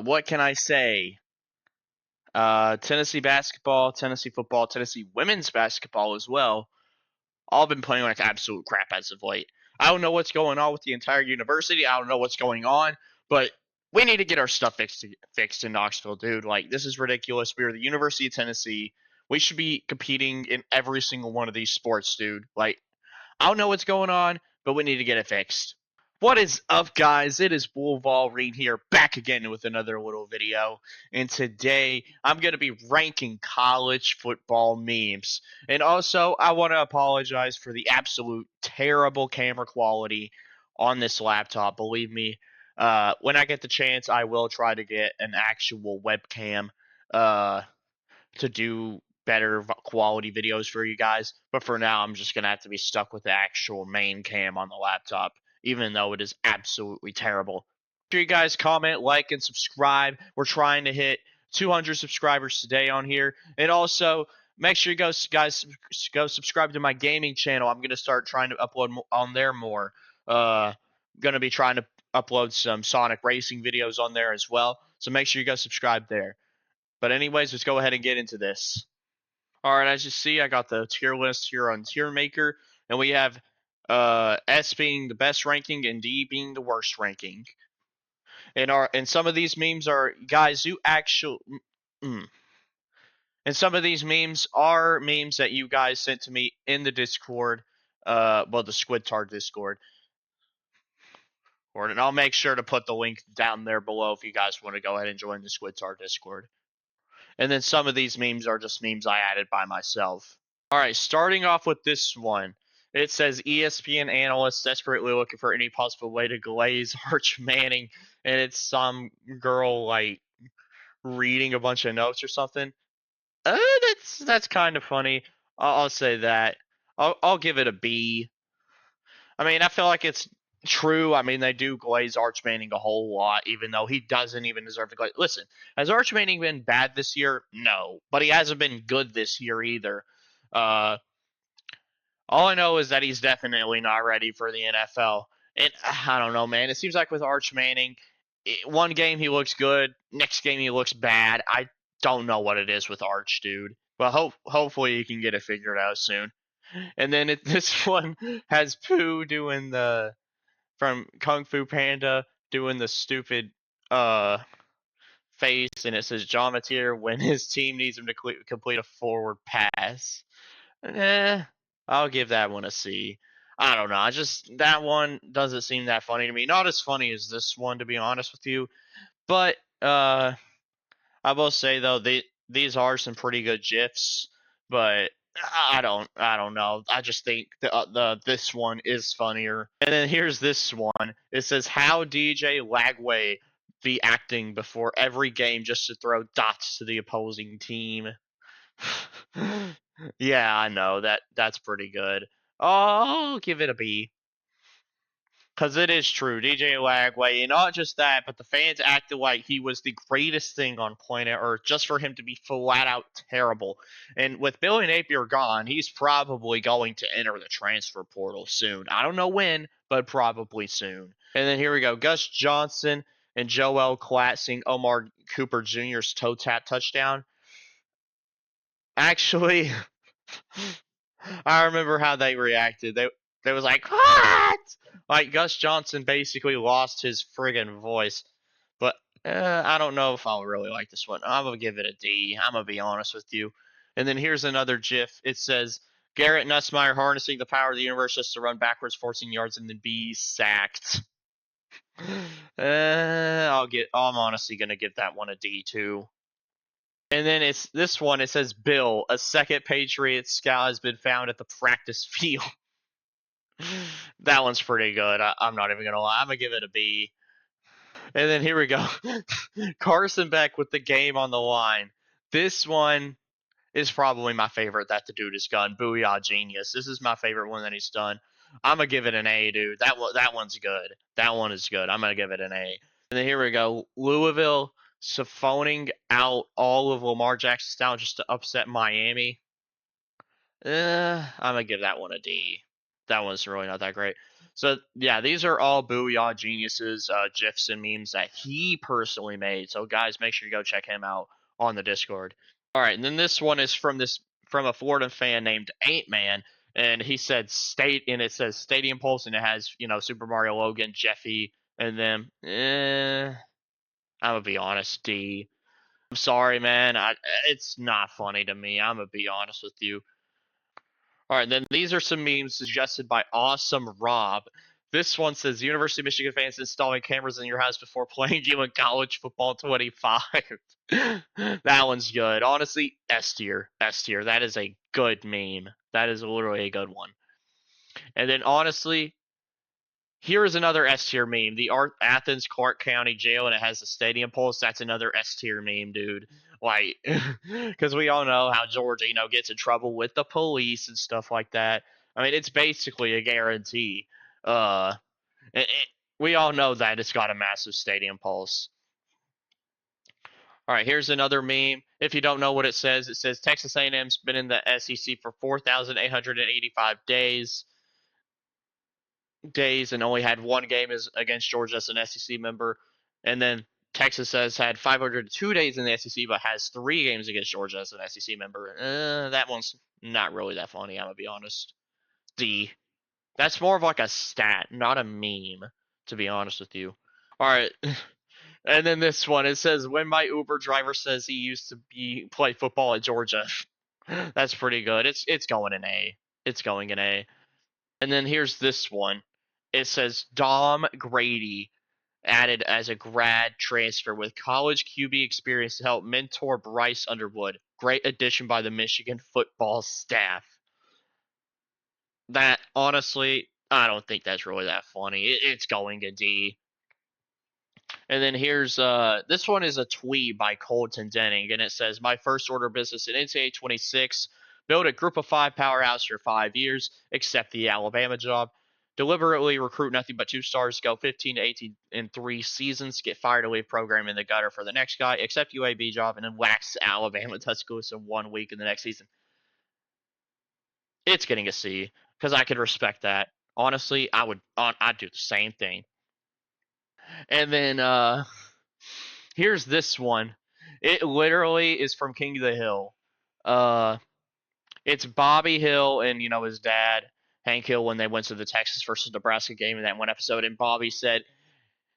What can I say? Tennessee basketball, Tennessee football, Tennessee women's basketball as well. All been playing like absolute crap as of late. I don't know what's going on with the entire university. I don't know what's going on, but we need to get our stuff fixed in Knoxville, dude. Like, this is ridiculous. We are the University of Tennessee. We should be competing in every single one of these sports, dude. Like, I don't know what's going on, but we need to get it fixed. What is up, guys? It is Wolverine here, back again with another little video. And today, I'm going to be ranking college football memes. And also, I want to apologize for the absolute terrible camera quality on this laptop. Believe me, when I get the chance, I will try to get an actual webcam uh, to do better quality videos for you guys. But for now, I'm just going to have to be stuck with the actual main cam on the laptop, even though it is absolutely terrible. Make sure you guys comment, like, and subscribe. We're trying to hit 200 subscribers today on here. And also, make sure you guys go subscribe to my gaming channel. I'm going to start trying to upload on there more. Going to be trying to upload some Sonic Racing videos on there as well. So make sure you guys subscribe there. But anyways, let's go ahead and get into this. Alright, as you see, I got the tier list here on Tier Maker, and we have S being the best ranking and D being the worst ranking. And some of these memes are guys who actually and some of these memes are memes that you guys sent to me in the Discord, well, the Squidtard Discord. And I'll make sure to put the link down there below if you guys want to go ahead and join the Squidtard Discord. And then some of these memes are just memes I added by myself. Alright, starting off with this one. It says ESPN analysts desperately looking for any possible way to glaze Arch Manning. And it's some girl, like, reading a bunch of notes or something. That's kind of funny. I'll say that. I'll give it a B. I mean, I feel like it's true. I mean, they do glaze Arch Manning a whole lot, even though he doesn't even deserve to glaze. Listen, has Arch Manning been bad this year? No, but he hasn't been good this year either. All I know is that he's definitely not ready for the NFL. And I don't know, man. It seems like with Arch Manning, one game he looks good, next game he looks bad. I don't know what it is with Arch, dude. Well, hopefully you can get it figured out soon. And then this one has Pooh doing the from Kung Fu Panda doing the stupid face, and it says John Mateer when his team needs him to complete a forward pass. I'll give that one a C. I don't know. That one doesn't seem that funny to me. Not as funny as this one, to be honest with you. But I will say though, these are some pretty good gifs. But I don't know. I just think this one is funnier. And then here's this one. It says how DJ Lagway be acting before every game just to throw dots to the opposing team. Yeah, I know that's pretty good. I'll give it a B. Because it is true, DJ Lagway, and not just that, but the fans acted like he was the greatest thing on planet Earth just for him to be flat out terrible. And with Billy Napier gone, he's probably going to enter the transfer portal soon. I don't know when, but probably soon. And then here we go. Gus Johnson and Joel Klatt seeing Omar Cooper Jr.'s toe tap touchdown. Actually, I remember how they reacted. They was like, what? Like, Gus Johnson basically lost his friggin' voice. But I don't know if I'll really like this one. I'm going to give it a D. I'm going to be honest with you. And then here's another GIF. It says, Garrett Nussmeier harnessing the power of the universe just to run backwards 14 yards and then be sacked. I'm honestly going to give that one a D too. And then it's this one. It says, Bill, a second Patriot scout has been found at the practice field. That one's pretty good. I'm not even going to lie. I'm going to give it a B. And then here we go. Carson Beck with the game on the line. This one is probably my favorite that the dude has done. Booyah Genius. This is my favorite one that he's done. I'm going to give it an A, dude. That one's good. That one is good. I'm going to give it an A. And then here we go. Louisville siphoning out all of Lamar Jackson's talent just to upset Miami. I'm going to give that one a D. That one's really not that great. So yeah, these are all Booyah Geniuses gifs and memes that he personally made. So guys, make sure you go check him out on the Discord. All right, and then this one is from a Florida fan named Ain't Man, and he said state, and it says Stadium Pulse, and it has Super Mario Logan, Jeffy, and then I'm gonna be honest, D. I'm sorry, man. It's not funny to me. I'm gonna be honest with you. All right, then these are some memes suggested by Awesome Rob. This one says University of Michigan fans installing cameras in your house before playing you in college football 25. That one's good. Honestly, S tier. S tier. That is a good meme. That is literally a good one. And then honestly, here is another S tier meme. The Athens Clark County Jail, and it has the stadium pulse. That's another S tier meme, dude. Like, because we all know how Georgia, gets in trouble with the police and stuff like that. I mean, it's basically a guarantee. It, it, we all know that it's got a massive stadium pulse. All right, here's another meme. If you don't know what it says Texas A&M's been in the SEC for 4,885 days and only had one game is against Georgia as an SEC member. And then Texas has had 502 days in the SEC, but has 3 games against Georgia as an SEC member. That one's not really that funny, I'm going to be honest. D. That's more of like a stat, not a meme, to be honest with you. All right. And then this one, it says, when my Uber driver says he used to play football at Georgia. That's pretty good. It's going in A. It's going in A. And then here's this one. It says Dom Grady added as a grad transfer with college QB experience to help mentor Bryce Underwood. Great addition by the Michigan football staff. That, honestly, I don't think that's really that funny. It's going a D. And then here's this one is a tweet by Colton Denning, and it says, "My first order of business in NCAA 26: build a group of 5 powerhouse for 5 years, accept the Alabama job, deliberately recruit nothing but 2 stars, go 15 to 18 in 3 seasons, get fired to leave program in the gutter for the next guy, accept UAB job, and then wax Alabama Tuscaloosa 1 week in the next season." It's getting a C because I could respect that. Honestly, I'd do the same thing. And then here's this one. It literally is from King of the Hill. Uh, it's Bobby Hill and his dad, Hank Hill, when they went to the Texas versus Nebraska game in that one episode. And Bobby said,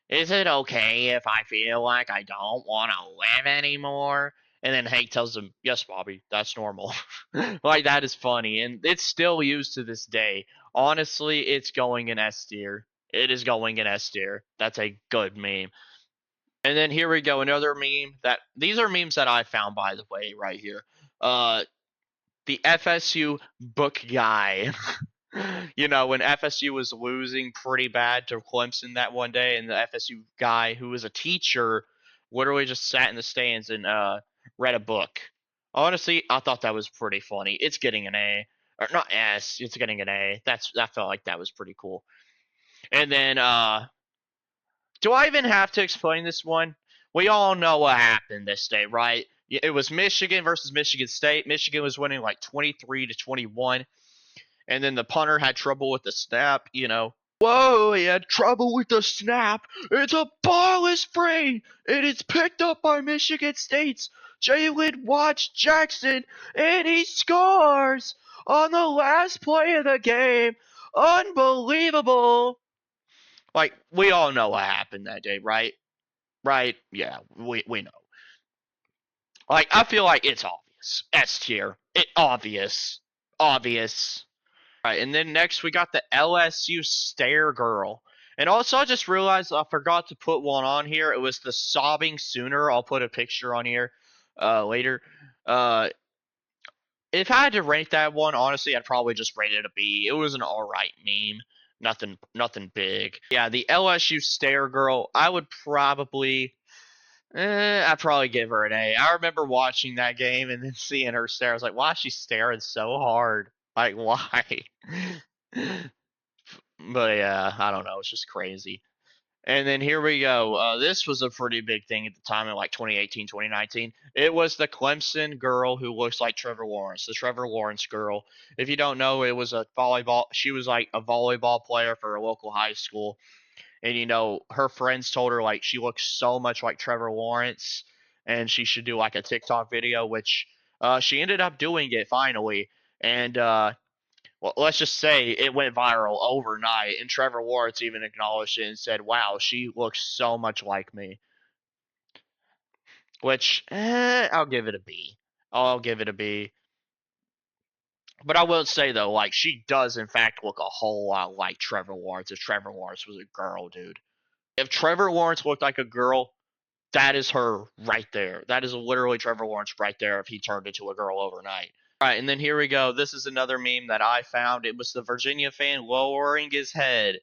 "Is it okay if I feel like I don't want to live anymore?" And then Hank tells him, "Yes, Bobby, that's normal." Like, that is funny, and it's still used to this day. Honestly, it's going in S tier. It is going in S tier. That's a good meme. And then here we go, another meme that these are memes that I found, by the way, right here. The FSU book guy. When FSU was losing pretty bad to Clemson that one day, and the FSU guy who was a teacher literally just sat in the stands and read a book. Honestly, I thought that was pretty funny. It's getting an A. Or not S, it's getting an A. I felt like that was pretty cool. And then do I even have to explain this one? We all know what happened this day, right? It was Michigan versus Michigan State. Michigan was winning like 23-21, and then the punter had trouble with the snap. Whoa, he had trouble with the snap. It's a ball is free, and it's picked up by Michigan State's Jalen Watts Jackson, and he scores on the last play of the game. Unbelievable. Like, we all know what happened that day, right? Right? Yeah, we know. Like, I feel like it's obvious. S tier. Obvious. Obvious. Right, and then next we got the LSU Stare Girl. And also, I just realized I forgot to put one on here. It was the Sobbing Sooner. I'll put a picture on here later. If I had to rank that one, honestly, I'd probably just rate it a B. It was an alright meme. Nothing big. Yeah, the LSU Stare Girl, I'd probably give her an A. I remember watching that game and then seeing her stare. I was like, why is she staring so hard? Like, why? But yeah, I don't know. It's just crazy. And then here we go. This was a pretty big thing at the time in like 2018, 2019. It was the Clemson girl who looks like Trevor Lawrence, the Trevor Lawrence girl. If you don't know, it was a volleyball. She was like a volleyball player for a local high school. And, her friends told her like she looks so much like Trevor Lawrence and she should do like a TikTok video, which she ended up doing it finally. And well, let's just say it went viral overnight, and Trevor Lawrence even acknowledged it and said, "Wow, she looks so much like me." Which I'll give it a B. I'll give it a B. But I will say though, like she does in fact look a whole lot like Trevor Lawrence if Trevor Lawrence was a girl, dude. If Trevor Lawrence looked like a girl, that is her right there. That is literally Trevor Lawrence right there if he turned into a girl overnight. All right, and then here we go. This is another meme that I found. It was the Virginia fan lowering his head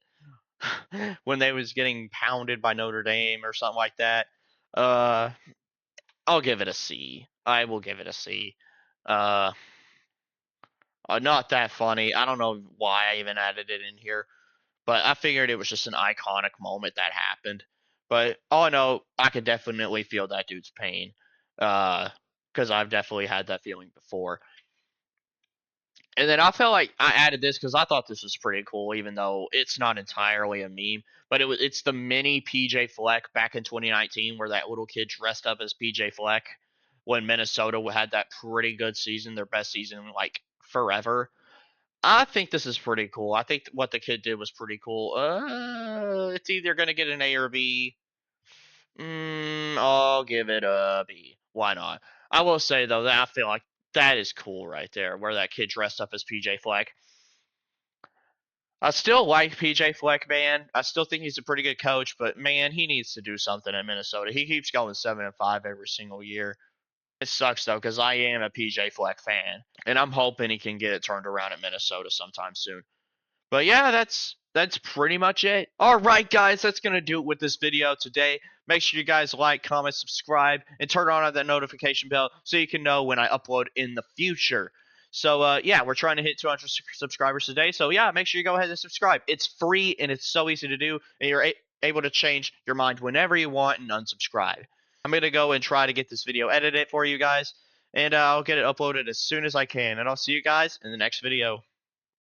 when they was getting pounded by Notre Dame or something like that. Uh, I'll give it a C. I will give it a C. Uh, Not that funny. I don't know why I even added it in here, but I figured it was just an iconic moment that happened. But all I know, I could definitely feel that dude's pain, because I've definitely had that feeling before. And then I felt like I added this because I thought this was pretty cool, even though it's not entirely a meme. But it's the mini PJ Fleck back in 2019, where that little kid dressed up as PJ Fleck when Minnesota had that pretty good season, their best season in like forever. I think this is pretty cool. I think what the kid did was pretty cool. It's either gonna get an A or B. I'll give it a B. Why not? I will say though that I feel like that is cool right there, where that kid dressed up as PJ Fleck. I still like PJ Fleck, man. I still think he's a pretty good coach, but man, he needs to do something in Minnesota. He keeps going 7-5 every single year. It sucks though, because I am a PJ Fleck fan, and I'm hoping he can get it turned around at Minnesota sometime soon. But yeah, that's pretty much it. All right, guys, that's gonna do it with this video today. Make sure you guys like, comment, subscribe, and turn on that notification bell so you can know when I upload in the future. So yeah, we're trying to hit 200 subscribers today. So yeah, make sure you go ahead and subscribe. It's free and it's so easy to do, and you're able to change your mind whenever you want and unsubscribe. I'm gonna go and try to get this video edited for you guys, and I'll get it uploaded as soon as I can. And I'll see you guys in the next video.